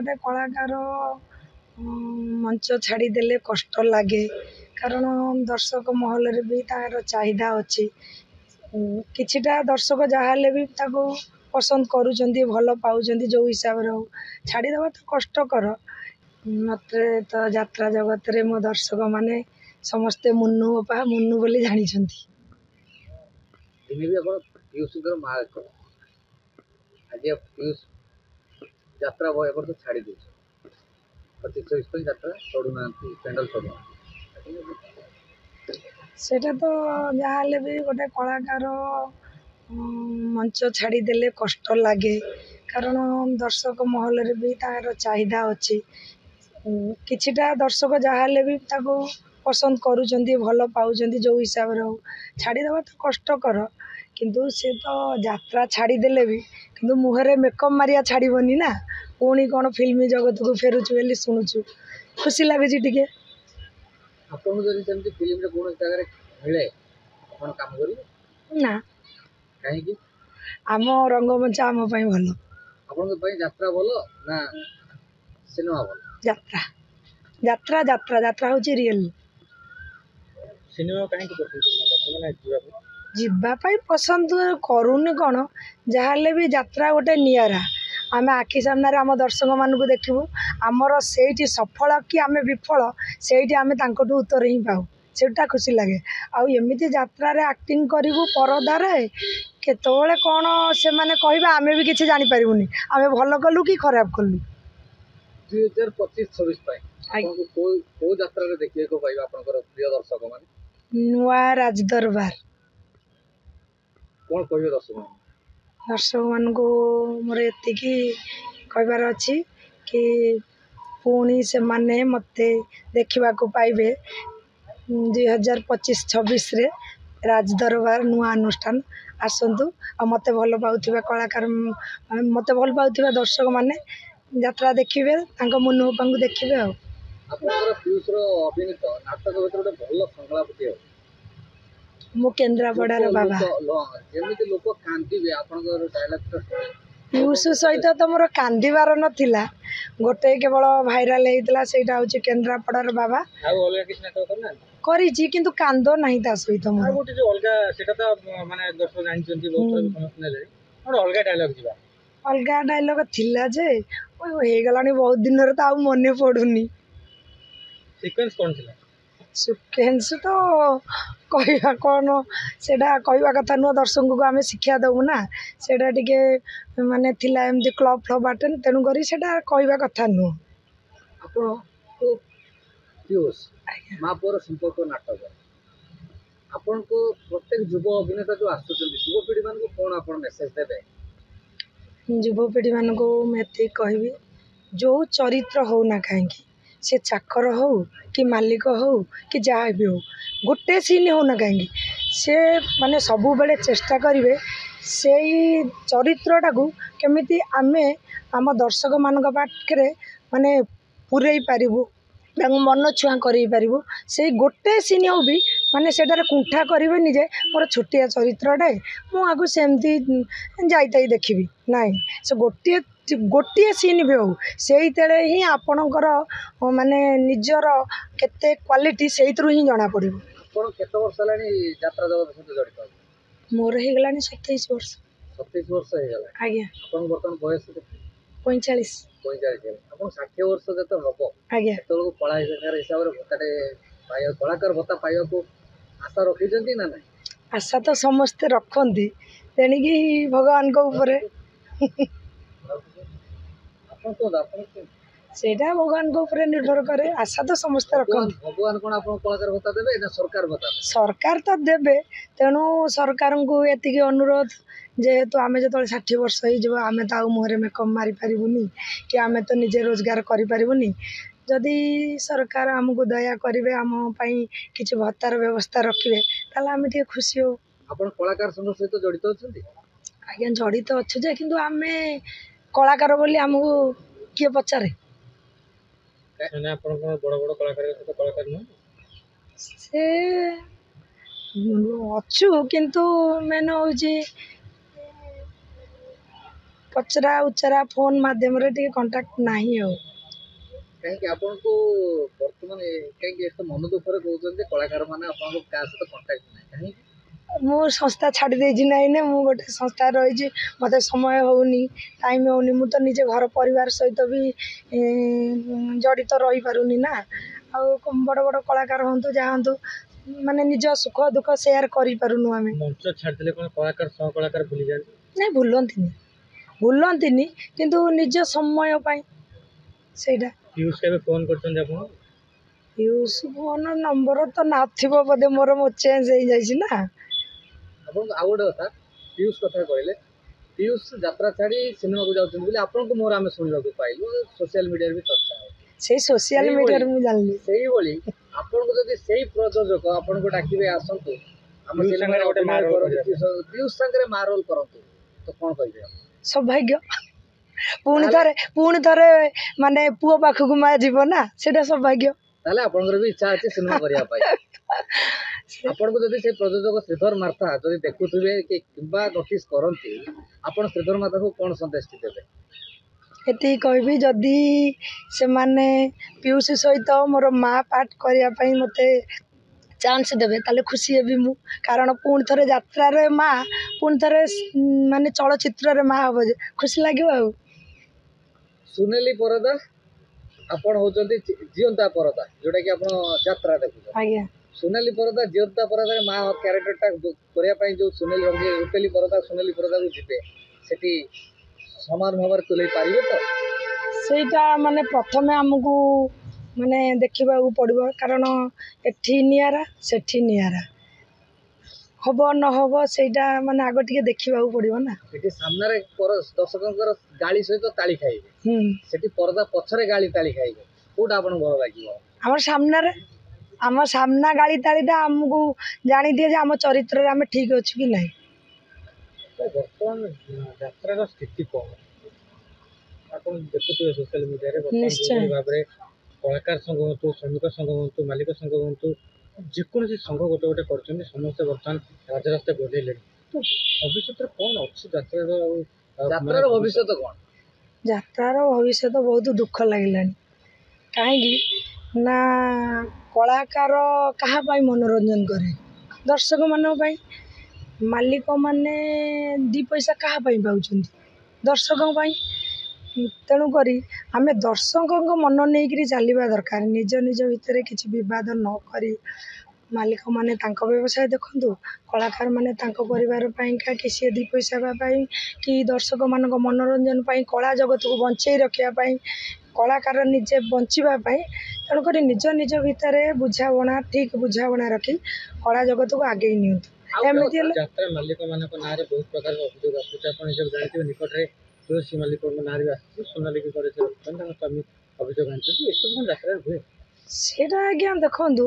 गोटे कलाकार मंच छाड़देले कष्ट लगे कारण दर्शक महल भी तार चाहिदा अच्छी किछिटा दर्शक जहाँ भी पसंद करुँच भल पाँच जो हिसाब से हो छाड़देवा तो कष्टकर मत तो यात्रा जगत रे मो दर्शक माने समस्ते मुन्नू बापा मुन्नू बोली जानी यात्रा तो छाड़ी दे सेटा तो जहाँ भी गोटे कलाकार मंच छाड़देले कष्ट लगे कारण दर्शक महल भी तार चाहिदा अच्छी किछिटा दर्शक जहाँ भी पसंद करुँच भल पाँच जो हिसाब से हो छाड़देवा तो कष्टकर किंतु से तो यात्रा छाड़देले भी किंतु मुहरे मेकअप मारिया छाड़बनी ना पुणी कौन फिल्म जगत को फेरुचु बोली शुणुचु खुशी लगुच टिके ना आम रंगमंच आम भल यात्रा भल ना सिनेमा भल यात्रा यात्रा यात्रा यात्रा हूँ रियल सिनेमा कहीं जीवाई पसंद करूनी कौन जहाँ भी यात्रा गोटे निरा आम आखि सामने आम दर्शक मानू देखू आमर से सफल कि आम विफल से आम उत्तर ही पाऊ सेटा खुशी लगे आमती यात्रा एक्टिंग करूँ परदार केतले कौन से मैंने कह आम भी किसी जानीपारूनी आम भल कलु कि खराब कलु 2025-26 प्रिय दर्शक मान नुआ राजदरबार कौन कह दर्शक दर्शक मान मोर एति कहबार अच्छी कि पुणी से माने मते देखा पाइबे 2025-26 रे राजदरबार नुआ अनुष्ठान आसतु आ मत भल पाउथिबा कलाकार मत भल पाउथिबा दर्शक माने यात्रा देखिए मुनुपा को देखिए मु केन्द्रापड़ार बाबा पीयूष सहित तो मोर कांदार नाला गोटे केवल भाइराल होता से केन्द्रापड़ार बाबा करी किंतु कांद नहीं ता सहित अलग डायलॉग थिला जे हो गलानी बहुत दिन रे तो मन पड़ुनी सीक्वेंस कौन थिला सिक्वेन्स तो कहवा कौन से कहवा कथा नुह दर्शक को आम शिक्षा दबू ना से माने थिला एमती क्लब फ्लब आटेन तेणुक कहवा कथा नुह माँ पुअर संपर्क नाटक आपन को प्रत्येक युव अभिनेता जो युवपीढ़ी मान कौन आप मेसेज देवे युवपीढ़ी मान को मुझे कहबी जो चरित्र हो ना कहीं से चाकर हो कि मालिक हो कि जहाँ भी हो गोटे सीन हो ना कहीं से माने सबु बेले चेष्टा करेंगे से चरित्रटा को केमिति आमे आम दर्शक मान पाखे माने पूरे पारिबु मन छुआ कर से गोटे सीन हो भी माने सेटार कुंठा करें जे मोर छोटिया चरित्रटे मुझे सेमती जाई देखी ना से गोटे गोटे सीन भी हो से ही आपणकर माने निजर केते क्वालिटी से ही जना पड़ो मोर हो गला 27 वर्ष 27 वर्ष आज्ञा बर्तमान बयस 45 60 वर्ष जो हम आज्ञा कला हिसाब से भत्ताटे कलाकार भत्ता पाइबा को आशा रखी ना ना आशा तो समस्ते रखती तेणिकी भगवान को ऊपर सेटा भगवान को ऊपर निर्भर करे आशा तो समस्ते रखती भगवान कौन आप कलाकार भत्ता देवे ना सरकार भत्ता सरकार तो देवे तेणु सरकार को एति अनुरोध जेहेतु आम जो 60 वर्ष हो आम तो मुहरे मेकअप मारी पारूनी कि आम तो निजे रोजगार करें जदि सरकार आमको दया करेंगे आम किसी भत्तार व्यवस्था रखिए ताल आम टे खुशी हो कलाकार संघ सहित जड़ित अच्छा आज्ञा जड़ित अच्छे जे कि आम कलाकार बोली आमको किए पचारे से अच्छु किंतु मेन हूँ ପଚରା ଉଚରା ଫୋନ୍ ମାଧ୍ୟମରେ ଟିକେ କଣ୍ଟାକ୍ଟ ନାହିଁ ଆଉ। କାହିଁକି ଆପଣଙ୍କୁ ବର୍ତ୍ତମାନ କାହିଁକି ଏତେ ମନ ଦୁଃଖରେ କହୁଛନ୍ତି କଳାକାରମାନେ ଆପଣଙ୍କ କାହା ସହିତ କଣ୍ଟାକ୍ଟ ନାହିଁ କାହିଁକି? ମୁଁ ସଂସ୍ଥା ଛାଡ଼ି ଦେଇଛି ନାହିଁ ନା, ମୁଁ ଗୋଟେ ସଂସ୍ଥା ରହିଛି, ମୋତେ ସମୟ ହେଉନି, ଟାଇମ୍ ହେଉନି। ମୁଁ ତ ନିଜେ ଘର ପରିବାର ସହିତ ବି ଜଡ଼ିତ ରହିପାରୁନି ନା। ଆଉ ବଡ଼ ବଡ଼ କଳାକାର ହୁଅନ୍ତୁ ଯାହା ହୁଅନ୍ତୁ, ମାନେ ନିଜ ସୁଖ ଦୁଃଖ ସେୟାର କରିପାରୁନୁ ଆମେ। ମଞ୍ଚ ଛାଡ଼ିଦେଲେ କ'ଣ କଳାକାର ସହ କଳାକାର ଭୁଲି ଯାଆନ୍ତି? ନାଇଁ, ଭୁଲନ୍ତିନି କିନ୍ତୁ ନିଜ ସମୟ ପାଇଁ ସେଇଟା। ପିୟୁଷ କେବେ ଫୋନ୍ କରିଛନ୍ତି ଆପଣଙ୍କୁ? ପିୟୁଷ ଫୋନ୍ ନମ୍ବର ତ ନଥିବ ବୋଧେ, ମୋର ଚେଞ୍ଜ ହେଇଯାଇଛି ନା। ଆପଣଙ୍କୁ ଆଉ ଗୋଟେ କଥା, ପିୟୁଷ କଥା କହିଲେ, ପିୟୁଷ ଯାତ୍ରା ଛାଡ଼ି ସିନେମାକୁ ଯାଉଛନ୍ତି ବୋଲି ଆପଣଙ୍କୁ ମୋର ଆମେ ଶୁଣିବାକୁ ପାଇଲୁ, ସୋସିଆଲ ମିଡ଼ିଆରେ ବି ଚର୍ଚ୍ଚା ହେଉଛି। ସେଇ ସୋସିଆଲ ମିଡ଼ିଆରେ ମୁଁ ଜାଣିଲି। ସେଇଭଳି ଆପଣଙ୍କୁ ଯଦି ସେଇ ପ୍ରଯୋଜକ ଆପଣଙ୍କୁ ଡାକିବେ ଆସନ୍ତୁ ଆମ ସିନେମାରେ ଅଭିନୟ କରନ୍ତୁ, ପିୟୁଷ ସାଙ୍ଗରେ ମା ରୋଲ୍ କରନ୍ତୁ, ତ କ'ଣ କହିବେ? ସୌଭାଗ୍ୟ। ପୁଣି ଥରେ ମାନେ ପୁଅ ପାଖକୁ ମା ଯିବ ନା, ସେଇଟା ସୌଭାଗ୍ୟ। ତାହେଲେ ଆପଣଙ୍କର ବି ଇଚ୍ଛା ଅଛି ସିନେମା କରିବା ପାଇଁ। ଆପଣଙ୍କୁ ଯଦି ସେ ପ୍ରଯୋଜକ ଶ୍ରୀଧର ମାର୍ଥା ଯଦି ଦେଖୁଥିବେ କି କିମ୍ବା ନୋଟିସ୍ କରନ୍ତି, ଆପଣ ଶ୍ରୀଧର ମାର୍ଥାକୁ କ'ଣ ସନ୍ଦେଶ ଦେବେ? ଏତିକି କହିବି, ଯଦି ସେମାନେ ପିୟୁଷ ସହିତ ମୋର ମା ପାର୍ଟ କରିବା ପାଇଁ ମୋତେ ଚାନ୍ସ ଦେବେ ତାହେଲେ ଖୁସି ହେବି ମୁଁ। କାରଣ ପୁଣି ଥରେ ଯାତ୍ରାରେ ମା, ପୁଣି ଥରେ ମାନେ ଚଳଚ୍ଚିତ୍ରରେ ମା ହବ, ଯେ ଖୁସି ଲାଗିବ ଆଉ। ସୁନେଲି ପରଦା, ଆପଣ ହେଉଛନ୍ତି ଜିଅନ୍ତା ପରଦା, ଯୋଉଟାକି ଆପଣ ଯାତ୍ରା ଦେଖୁଛନ୍ତି। ଆଜ୍ଞା। ସୁନେଲି ପରଦା ଜିଅନ୍ତା ପରଦାରେ ମା କ୍ୟାରେକ୍ଟରଟା କରିବା ପାଇଁ ଯେଉଁ ସୁନେଲି ରଙ୍ଗୀ ରୂପେଲି ପରଦା ସୁନେଲି ପରଦାକୁ ଯିବେ, ସେଠି ସମାନ ଭାବରେ ତୁଲେଇ ପାରିବେ ତ? ସେଇଟା ମାନେ ପ୍ରଥମେ ଆମକୁ ମାନେ ଦେଖିବାକୁ ପଡ଼ିବ, କାରଣ ଏଠି ନିଆରା ସେଠି ନିଆରା, ହବ ନହବ ସେଇଟା ମାନେ ଆଗ ଟିକେ ଦେଖିବାକୁ ପଡ଼ିବ ନା। ସେଠି ସାମ୍ନାରେ ଦର୍ଶକଙ୍କର ଗାଳି ସହିତ ତାଳି ଖାଇବେ, ସେଠି ପରଦା ପଛରେ ଗାଳି ତାଳି ଖାଇବେ, କୋଉଟା ଆପଣଙ୍କୁ ଭଲ ଲାଗିବ? ଆମ ସାମ୍ନା ଗାଳି ତାଳିଟା ଆମକୁ ଜାଣିଦିଏ ଯେ ଆମ ଚରିତ୍ରରେ ଆମେ ଠିକ୍ ଅଛୁ କି ନାହିଁ। ବର୍ତ୍ତମାନ ଯାତ୍ରାର ସ୍ଥିତି କ'ଣ? ଆପଣ ଦେଖୁଥିବେ ସୋସିଆଲ ମିଡ଼ିଆରେ ନିଶ୍ଚୟ ଭାବରେ କଳାକାର ସଂଘ ହୁଅନ୍ତୁ, ଶ୍ରମିକ ସଂଘ ହୁଅନ୍ତୁ, ମାଲିକ ସଂଘ ହୁଅନ୍ତୁ, ଯେକୌଣସି ସଂଘ ଗୋଟେ ଗୋଟେ କରୁଛନ୍ତି, ସମସ୍ତେ ବର୍ତ୍ତମାନ ରାଜରାସ୍ତା ବଦଳିଲେଣି। ତ ଭବିଷ୍ୟତରେ କ'ଣ ଅଛି ଯାତ୍ରାର? ଯାତ୍ରାର ଭବିଷ୍ୟତ କ'ଣ? ଯାତ୍ରାର ଭବିଷ୍ୟତ ବହୁତ ଦୁଃଖ ଲାଗିଲାଣି। କାହିଁକି ନା, କଳାକାର କାହା ପାଇଁ ମନୋରଞ୍ଜନ କରେ? ଦର୍ଶକମାନଙ୍କ ପାଇଁ। ମାଲିକମାନେ ଦୁଇ ପଇସା କାହା ପାଇଁ ପାଉଛନ୍ତି? ଦର୍ଶକଙ୍କ ପାଇଁ। ତେଣୁକରି ଆମେ ଦର୍ଶକଙ୍କ ମନ ନେଇକରି ଚାଲିବା ଦରକାର। ନିଜ ଭିତରେ କିଛି ବିବାଦ ନ କରି ମାଲିକମାନେ ତାଙ୍କ ବ୍ୟବସାୟ ଦେଖନ୍ତୁ, କଳାକାରମାନେ ତାଙ୍କ ପରିବାର ପାଇଁକା, କି ସିଏ ଦୁଇ ପଇସା ହେବା ପାଇଁ, କି ଦର୍ଶକମାନଙ୍କ ମନୋରଞ୍ଜନ ପାଇଁ, କଳା ଜଗତକୁ ବଞ୍ଚେଇ ରଖିବା ପାଇଁ, କଳାକାର ନିଜେ ବଞ୍ଚିବା ପାଇଁ। ତେଣୁକରି ନିଜ ଭିତରେ ବୁଝାବଣା, ଠିକ୍ ବୁଝାବଣା ରଖି କଳା ଜଗତକୁ ଆଗେଇ ନିଅନ୍ତୁ। ଏମିତି ହେଲେ ଯାତ୍ରା ମାଲିକମାନଙ୍କ ନାଁରେ ବହୁତ ପ୍ରକାର ଅଭିଯୋଗ ଆସୁଛି। ଆପଣ ଏସବୁ ଜାଣିଥିବେ, ନିକଟରେ ତୁଳସୀ ମାଲିକଙ୍କ ନାଁରେ ବି ଆସିଛି, ସୋନାଲିକି ପରେ ସେ ତାଙ୍କ ସ୍ୱାମୀ ଅଭିଯୋଗ ଆଣିଛନ୍ତି। ଏସବୁ କ'ଣ ଯାତ୍ରାରେ ହୁଏ? ସେଇଟା ଆଜ୍ଞା ଦେଖନ୍ତୁ,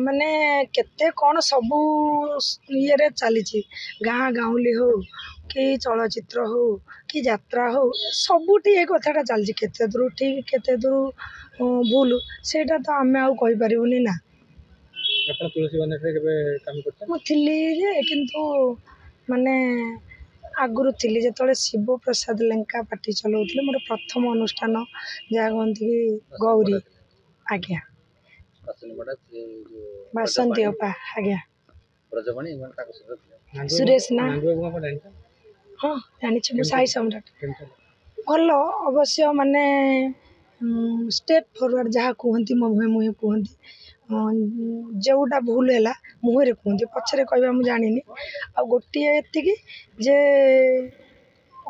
ମାନେ କେତେ କ'ଣ ସବୁ ଇଏରେ ଚାଲିଛି। ଗାଁ ଗାଉଁଲି ହଉ କି ଚଳଚ୍ଚିତ୍ର ହଉ କି ଯାତ୍ରା ହଉ, ସବୁଠି ଏ କଥାଟା ଚାଲିଛି। କେତେ ଦୂର ଠିକ୍ କେତେ ଦୂର ଭୁଲ, ସେଇଟା ତ ଆମେ ଆଉ କହିପାରିବୁନି ନା। ଆପଣ ତୁଳସୀ ବନେଟରେ କେବେ କାମ କରିଛନ୍ତି? ମୁଁ ଥିଲି ଯେ, କିନ୍ତୁ ମାନେ ଆଗରୁ ଥିଲି ଯେତେବେଳେ ଶିବପ୍ରସାଦ ଲେଙ୍କା ପାର୍ଟି ଚଲାଉଥିଲେ। ମୋର ପ୍ରଥମ ଅନୁଷ୍ଠାନ ଯାହା କହନ୍ତି କି ଗୌରୀ। ଆଜ୍ଞା। ବାସନ୍ତୀ ଅପା। ଆଜ୍ଞା। ସୁରେଶ ନା। ହଁ, ଜାଣିଛି, ମୁଁ ସାଇ ସମ୍ରାଟ। ଭଲ ଅବଶ୍ୟ, ମାନେ ଷ୍ଟେଟ୍ ଫରୱାର୍ଡ଼ ଯାହା କୁହନ୍ତି, ମୋ ମୁହେଁ କୁହନ୍ତି। ଯେଉଁଟା ଭୁଲ ହେଲା ମୁହଁରେ କୁହନ୍ତି, ପଛରେ କହିବା ମୁଁ ଜାଣିନି। ଆଉ ଗୋଟିଏ ଏତିକି ଯେ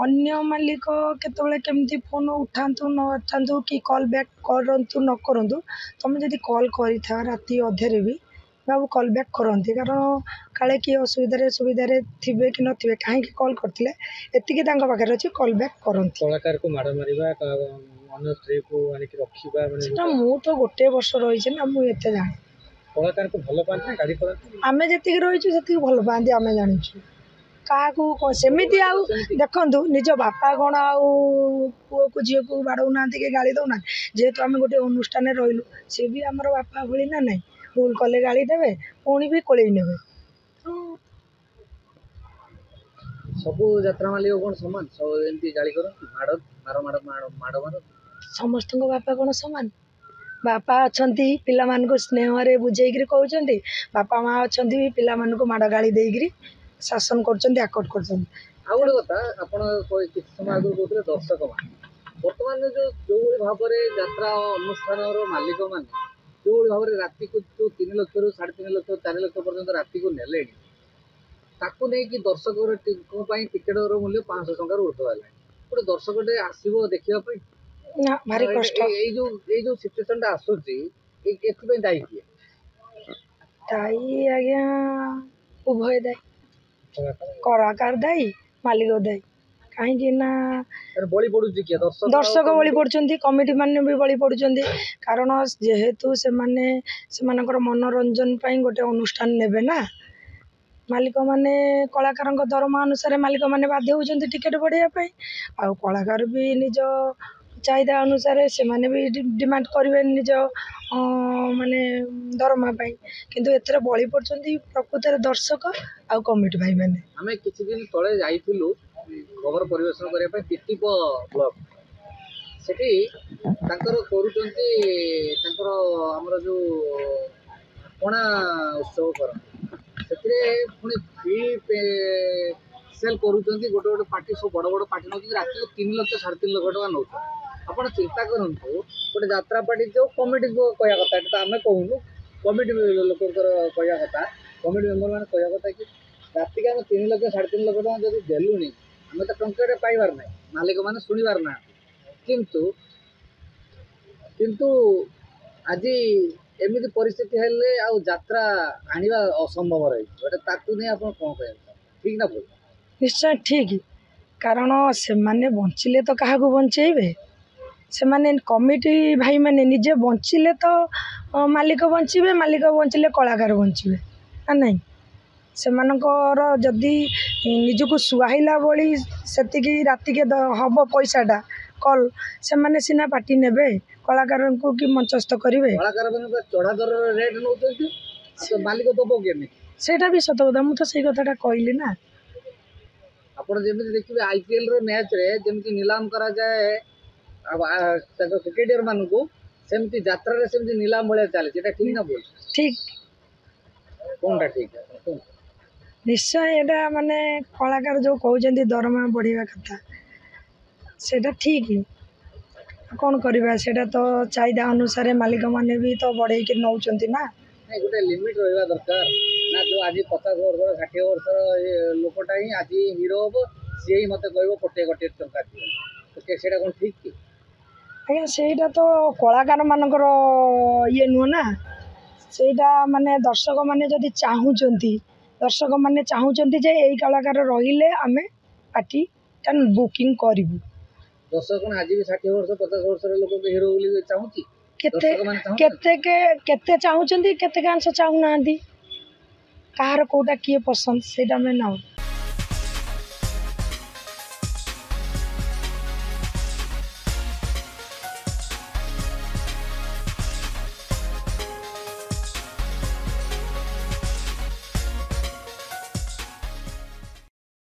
ଅନ୍ୟ ମାଲିକ କେତେବେଳେ କେମିତି ଫୋନ୍ ଉଠାନ୍ତୁ ନ ଉଠାନ୍ତୁ, କି କଲ୍ ବ୍ୟାକ୍ କରନ୍ତୁ ନ କରନ୍ତୁ, ତୁମେ ଯଦି କଲ୍ କରିଥାଅ ରାତି ଅଧରେ ବି, ବାବୁ କଲ୍ ବ୍ୟାକ୍ କରନ୍ତି। କାରଣ କାଳେ କିଏ ସୁବିଧାରେ ଥିବେ କି ନଥିବେ, କାହିଁକି କଲ୍ କରିଥିଲେ, ଏତିକି ତାଙ୍କ ପାଖରେ ଅଛି, କଲ୍ ବ୍ୟାକ୍ କରନ୍ତି। କଳାକାରକୁ ମାଡ଼ ମାରିବା, ଅନ୍ୟ ସ୍ତ୍ରୀକୁ ଆଣିକି ରଖିବା, ସେଟା ମୁଁ ତ ଗୋଟିଏ ବର୍ଷ ରହିଛି ନା, ମୁଁ ଏତେ ଜାଣେ। କଳାକାରକୁ ଭଲ ପାଆନ୍ତି ନା ଗାଳି କରନ୍ତି? ଆମେ ଯେତିକି ରହିଛୁ ସେତିକି ଭଲ ପାଆନ୍ତି, ଆମେ ଜାଣିଛୁ। କାହାକୁ ସେମିତି ଆଉ ଦେଖନ୍ତୁ, ନିଜ ବାପା କ'ଣ ଆଉ ପୁଅକୁ ଝିଅକୁ ବାଡ଼ଉନାହାନ୍ତି କି ଗାଳି ଦେଉନାହାନ୍ତି? ଯେହେତୁ ଆମେ ଗୋଟେ ଅନୁଷ୍ଠାନରେ ରହିଲୁ, ସିଏ ବି ଆମର ବାପା ଭଳି ନା ନାହିଁ। ଭୁଲ କଲେ ଗାଳି ଦେବେ, ପୁଣି ବି କୋଳେଇ ନେବେ। ସବୁ ଯାତ୍ରା ମାଲିକ କ'ଣ ସମାନ? ସବୁ ଏମିତି ଗାଳି କରନ୍ତି, ମାଡ଼? ସମସ୍ତଙ୍କ ବାପା କ'ଣ ସମାନ? ବାପା ଅଛନ୍ତି ପିଲାମାନଙ୍କୁ ସ୍ନେହରେ ବୁଝେଇକିରି କହୁଛନ୍ତି, ବାପା ମା ଅଛନ୍ତି ପିଲାମାନଙ୍କୁ ମାଡ଼ ଗାଳି ଦେଇକିରି ଶାସନ କରୁଛନ୍ତି, ଆକଟ କରୁଛନ୍ତି। ଆଉ ଗୋଟେ କଥା, ଆପଣ କିଛି ସମୟ ଆଗରୁ କହୁଥିଲେ ଦର୍ଶକମାନେ, ବର୍ତ୍ତମାନ ଯୋଉଭଳି ଭାବରେ ଯାତ୍ରା ଅନୁଷ୍ଠାନର ମାଲିକମାନେ ଯୋଉଭଳି ଭାବରେ ରାତିକୁ 3 ଲକ୍ଷରୁ 3.5 ଲକ୍ଷ 4 ଲକ୍ଷ ପର୍ଯ୍ୟନ୍ତ ରାତିକୁ ନେଲେଣି, ତାକୁ ନେଇକି ଦର୍ଶକଙ୍କ ପାଇଁ ଟିକେଟର ମୂଲ୍ୟ 500 ଟଙ୍କାରୁ ଉର୍ଦ୍ଧ୍ୱ ହେଲାଣି। ଗୋଟେ ଦର୍ଶକଟେ ଆସିବ ଦେଖିବା ପାଇଁ ନା, ଭାରି କଷ୍ଟ। ଏଇ ଯୋଉ ସିଚୁଏସନଟା ଆସୁଛି, ଏଥିପାଇଁ ଦାୟୀ କିଏ? ଦାୟୀ ଆଜ୍ଞା ଉଭୟ ଦାୟୀ, କଳାକାର ଦାୟୀ, ମାଲିକ ଦାୟୀ। କାହିଁକି ନା ବଳି ପଡୁଛି କିଏ? ଦର୍ଶକ ବଳି ପଡୁଛନ୍ତି, କମିଟି ମାନେ ବି ବଳି ପଡୁଛନ୍ତି। କାରଣ ଯେହେତୁ ସେମାନେ ସେମାନଙ୍କର ମନୋରଞ୍ଜନ ପାଇଁ ଗୋଟେ ଅନୁଷ୍ଠାନ ନେବେ ନା, ମାଲିକମାନେ କଳାକାରଙ୍କ ଦରମା ଅନୁସାରେ ମାଲିକମାନେ ବାଧ୍ୟ ହେଉଛନ୍ତି ଟିକେଟ୍ ବଢ଼େଇବା ପାଇଁ। ଆଉ କଳାକାର ବି ନିଜ ଚାହିଦା ଅନୁସାରେ ସେମାନେ ବି ଡିମାଣ୍ଡ କରିବେ ନିଜ ମାନେ ଦରମା ପାଇଁ। କିନ୍ତୁ ଏଥିରେ ବଳି ପଡ଼ୁଛନ୍ତି ପ୍ରକୃତରେ ଦର୍ଶକ ଆଉ କମିଟି ଭାଇମାନେ। ଆମେ କିଛି ଦିନ ତଳେ ଯାଇଥିଲୁ ଖବର ପରିବେଷଣ କରିବା ପାଇଁ ତିତିପ ବ୍ଲକ। ସେଠି ତାଙ୍କର କରୁଛନ୍ତି, ତାଙ୍କର ଆମର ଯୋଉ ପଣା ଉତ୍ସବ କରନ୍ତି, ସେଥିରେ ପୁଣି ଫ୍ରି ସେଲ୍ କରୁଛନ୍ତି। ଗୋଟେ ପାର୍ଟି, ସବୁ ବଡ଼ ବଡ଼ ପାର୍ଟି ନେଉଛନ୍ତି, ରାତିକୁ 3 ଲକ୍ଷ 3.5 ଲକ୍ଷ ଟଙ୍କା ନେଉଛନ୍ତି। ଆପଣ ଚିନ୍ତା କରନ୍ତୁ, ଗୋଟେ ଯାତ୍ରା ପାର୍ଟି ଯୋଉ କମିଟିକୁ କହିବା କଥା, ଏଟା ତ ଆମେ କହୁନୁ, କମିଟି ଲୋକଙ୍କର କହିବା କଥା, କମିଟି ମେମ୍ବର ମାନେ କହିବା କଥା କି ରାତିକି ଆମେ 3 ଲକ୍ଷ 3.5 ଲକ୍ଷ ଟଙ୍କା ଯଦି ଦେଲୁଣି, ଆମେ ତ ଟଙ୍କାଟେ ପାଇବାର ନାହିଁ, ମାଲିକମାନେ ଶୁଣିବାର ନାହାନ୍ତି। କିନ୍ତୁ ଆଜି ଏମିତି ପରିସ୍ଥିତି ହେଲେ ଆଉ ଯାତ୍ରା ଆଣିବା ଅସମ୍ଭବ ରହିଛି। ଏଟା ତାକୁ ନେଇ ଆପଣ କ'ଣ କହିବେ, ଠିକ୍ ନା ଭୁଲ? ନିଶ୍ଚୟ ଠିକ୍, କାରଣ ସେମାନେ ବଞ୍ଚିଲେ ତ କାହାକୁ ବଞ୍ଚେଇବେ। ସେମାନେ କମିଟି ଭାଇମାନେ ନିଜେ ବଞ୍ଚିଲେ ତ ମାଲିକ ବଞ୍ଚିବେ, ମାଲିକ ବଞ୍ଚିଲେ କଳାକାର ବଞ୍ଚିବେ ନା ନାହିଁ। ସେମାନଙ୍କର ଯଦି ନିଜକୁ ସୁହାଇଲା ଭଳି ସେତିକି ରାତିକେ ହବ ପଇସାଟା କଲ୍, ସେମାନେ ସିନା ପାର୍ଟି ନେବେ, କଳାକାରଙ୍କୁ କି ମଞ୍ଚସ୍ଥ କରିବେ। କଳାକାରମାନେ ଚଢ଼ା ଦରରେ ରେଟ୍ ନେଉଛନ୍ତି, ମାଲିକ ଦେବ କେମିତି? ସେଇଟା ବି ସତ କଥା, ମୁଁ ତ ସେଇ କଥାଟା କହିଲି ନା। ଆପଣ ଯେମିତି ଦେଖିବେ IPLର ମ୍ୟାଚ୍ରେ ଯେମିତି ନିଲାମ କରାଯାଏ ତାଙ୍କ କ୍ରିକେଟିୟର ମାନଙ୍କୁ, ସେମିତି ଯାତ୍ରାରେ ସେମିତି ନିଲାମ ଭଳିଆ ଚାଲିଛି। ଏଟା ଠିକ୍ ନା ଭୁଲ? ଠିକ୍। କ'ଣଟା ଠିକ୍? ନିଶ୍ଚୟ ଏଇଟା ମାନେ କଳାକାର ଯେଉଁ କହୁଛନ୍ତି ଦରମା ବଢ଼ିବା କଥା, ସେଇଟା ଠିକ୍। କ'ଣ କରିବା, ସେଇଟା ତ ଚାହିଦା ଅନୁସାରେ ମାଲିକମାନେ ବି ତ ବଢ଼େଇକି ନେଉଛନ୍ତି ନା। ଗୋଟେ ଲିମିଟ୍ ରହିବା ଦରକାର ନା। ଯୋଉ ଆଜି 50 ବର୍ଷର 60 ବର୍ଷର ଲୋକଟା ହିଁ ଆଜି ହିରୋ ହବ, ସିଏ ହିଁ ମୋତେ କହିବ କୋଟିଏ ଟଙ୍କା ଦିଅ, ସେଇଟା କ'ଣ ଠିକ୍ କି? ଆଜ୍ଞା ସେଇଟା ତ କଳାକାରମାନଙ୍କର ଇଏ ନୁହଁ ନା। ସେଇଟା ମାନେ ଦର୍ଶକମାନେ ଯଦି ଚାହୁଁଛନ୍ତି ଯେ ଏଇ କଳାକାର ରହିଲେ ଆମେ ପାର୍ଟିଟା ବୁକିଂ କରିବୁ। ଦର୍ଶକ କ'ଣ ଆଜି ବି 60 ବର୍ଷ 50 ବର୍ଷର ଲୋକଙ୍କୁ ହିରୋ ବୋଲି ଚାହୁଁଛି? କେତେ ଚାହୁଁଛନ୍ତି, କେତେ କାଂଶ ଚାହୁଁନାହାନ୍ତି। କାହାର କୋଉଟା କିଏ ପସନ୍ଦ ସେଇଟା ଆମେ ନାଉ।